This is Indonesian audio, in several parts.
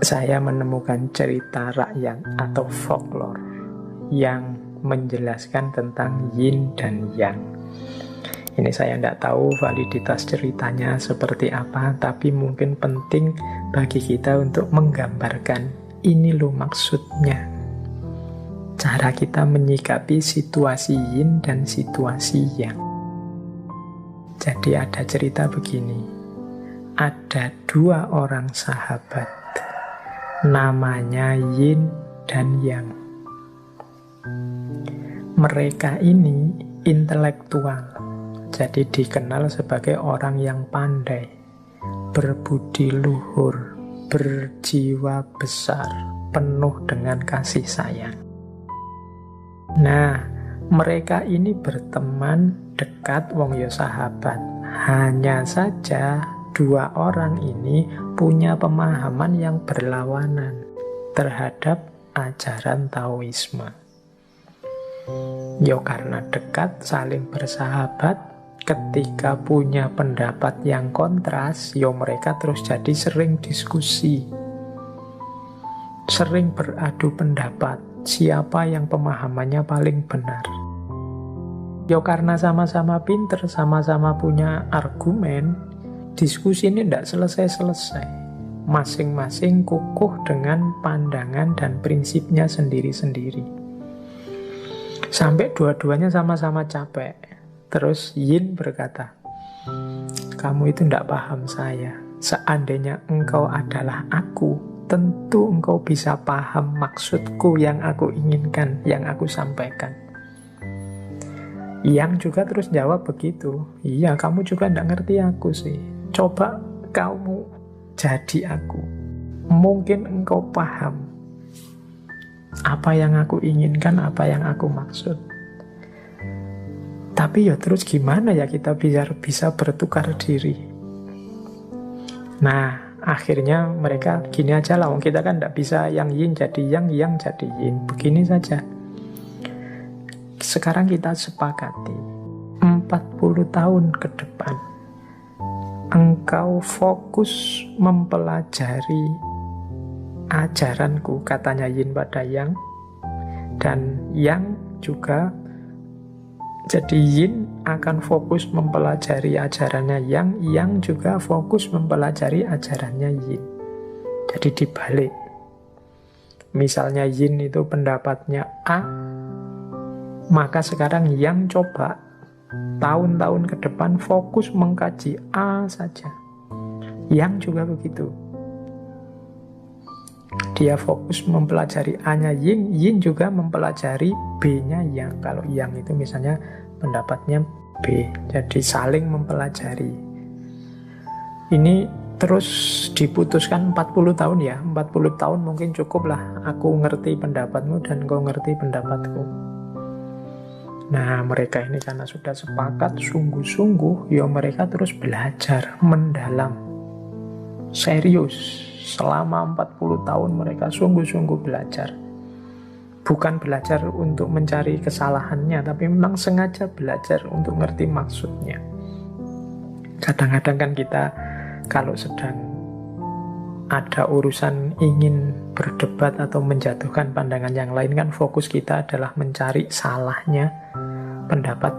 saya menemukan cerita rakyat atau folklore yang menjelaskan tentang yin dan yang. Ini saya tidak tahu validitas ceritanya seperti apa, tapi mungkin penting bagi kita untuk menggambarkan ini loh maksudnya. Cara kita menyikapi situasi yin dan situasi yang. Jadi ada cerita begini. Ada dua orang sahabat. Namanya yin dan yang. Mereka ini intelektual. Jadi dikenal sebagai orang yang pandai, berbudi luhur, berjiwa besar, penuh dengan kasih sayang. Nah, mereka ini berteman dekat wong yo sahabat. Hanya saja dua orang ini punya pemahaman yang berlawanan terhadap ajaran Taoisme. Yo karena dekat, saling bersahabat, ketika punya pendapat yang kontras, yo mereka terus jadi sering diskusi, sering beradu pendapat, siapa yang pemahamannya paling benar. Yo karena sama-sama pinter, sama-sama punya argumen, diskusi ini tidak selesai-selesai. Masing-masing kukuh dengan pandangan dan prinsipnya sendiri-sendiri. Sampai dua-duanya sama-sama capek. Terus Yin berkata, kamu itu tidak paham saya. Seandainya engkau adalah aku, tentu engkau bisa paham maksudku yang aku inginkan, yang aku sampaikan. Yang juga terus jawab begitu. Iya, kamu juga tidak ngerti aku sih. Coba kamu jadi aku. Mungkin engkau paham apa yang aku inginkan, apa yang aku maksud. Tapi ya terus gimana ya kita biar bisa bertukar diri. Nah, akhirnya mereka gini aja lah, kita kan tidak bisa yang yin jadi yang jadi yin. Begini saja. Sekarang kita sepakati 40 tahun ke depan engkau fokus mempelajari ajaranku, katanya yin pada yang, dan yang juga jadi yin akan fokus mempelajari ajarannya yang juga fokus mempelajari ajarannya yin. Jadi dibalik. Misalnya yin itu pendapatnya A, maka sekarang yang coba tahun-tahun ke depan fokus mengkaji A saja. Yang juga begitu. Dia fokus mempelajari A-nya yin, yin juga mempelajari B-nya yang. Kalau yang itu misalnya pendapatnya B, jadi saling mempelajari. Ini terus diputuskan 40 tahun ya. 40 tahun mungkin cukup lah. Aku ngerti pendapatmu dan kau ngerti pendapatku. Nah, mereka ini karena sudah sepakat sungguh-sungguh, ya mereka terus belajar mendalam, serius. Selama 40 tahun mereka sungguh-sungguh belajar. Bukan belajar untuk mencari kesalahannya, tapi memang sengaja belajar untuk ngerti maksudnya. Kadang-kadang kan kita kalau sedang ada urusan ingin berdebat atau menjatuhkan pandangan yang lain, kan fokus kita adalah mencari salahnya pendapat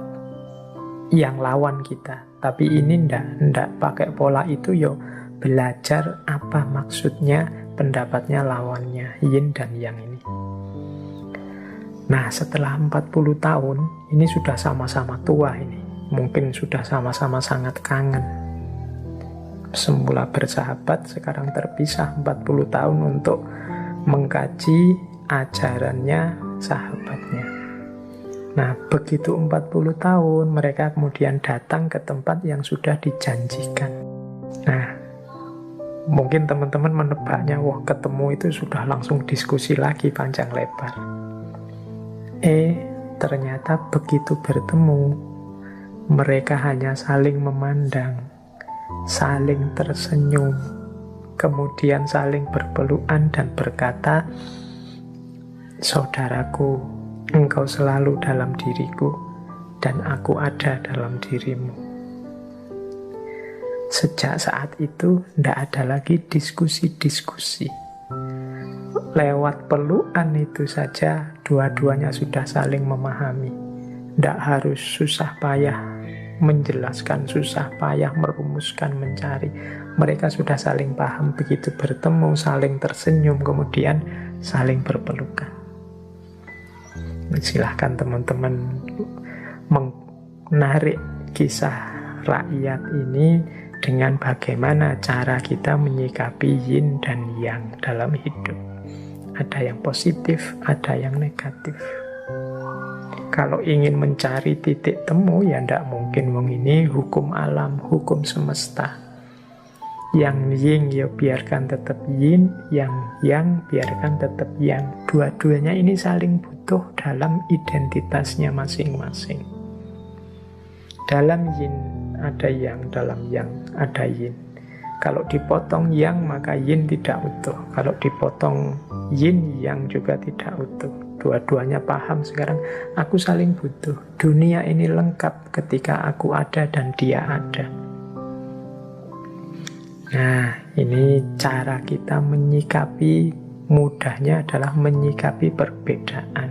yang lawan kita. Tapi ini ndak pakai pola itu, yo belajar apa maksudnya pendapatnya lawannya, yin dan yang ini. Nah, setelah 40 tahun, ini sudah sama-sama tua ini. Mungkin sudah sama-sama sangat kangen. Semula bersahabat, sekarang terpisah 40 tahun untuk mengkaji ajarannya sahabatnya. Nah, begitu 40 tahun, mereka kemudian datang ke tempat yang sudah dijanjikan. Nah, mungkin teman-teman menebaknya, wah ketemu itu sudah langsung diskusi lagi panjang lebar. Ternyata begitu bertemu, mereka hanya saling memandang, saling tersenyum, kemudian saling berpelukan dan berkata, saudaraku, engkau selalu dalam diriku dan aku ada dalam dirimu. Sejak saat itu tidak ada lagi diskusi-diskusi. lewat pelukan itu saja dua-duanya sudah saling memahami. Tidak harus susah payah menjelaskan, susah payah merumuskan, mencari. Mereka sudah saling paham, begitu bertemu, saling tersenyum, kemudian saling berpelukan. Silahkan teman-teman menarik kisah rakyat ini dengan bagaimana cara kita menyikapi yin dan yang dalam hidup. Ada yang positif, ada yang negatif. Kalau ingin mencari titik temu, ya tidak mungkin. Ini hukum alam, hukum semesta. Yang yin ya biarkan tetap yin, yang biarkan tetap yang. Dua-duanya ini saling butuh dalam identitasnya masing-masing. Dalam yin ada yang, dalam yang ada yin. Kalau dipotong yang, maka yin tidak utuh. Kalau dipotong yin, yang juga tidak utuh. Dua-duanya paham sekarang, aku saling butuh. Dunia ini lengkap ketika aku ada dan dia ada. Nah, ini cara kita menyikapi, mudahnya adalah menyikapi perbedaan.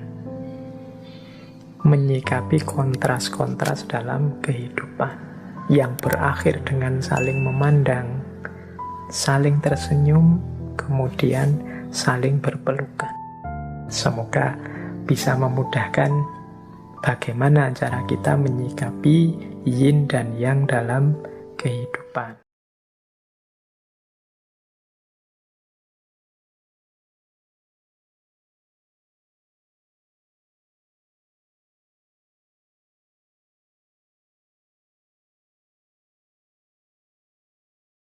Menyikapi kontras-kontras dalam kehidupan. Yang berakhir dengan saling memandang, saling tersenyum, kemudian saling berpelukan. Semoga bisa memudahkan bagaimana cara kita menyikapi yin dan yang dalam kehidupan.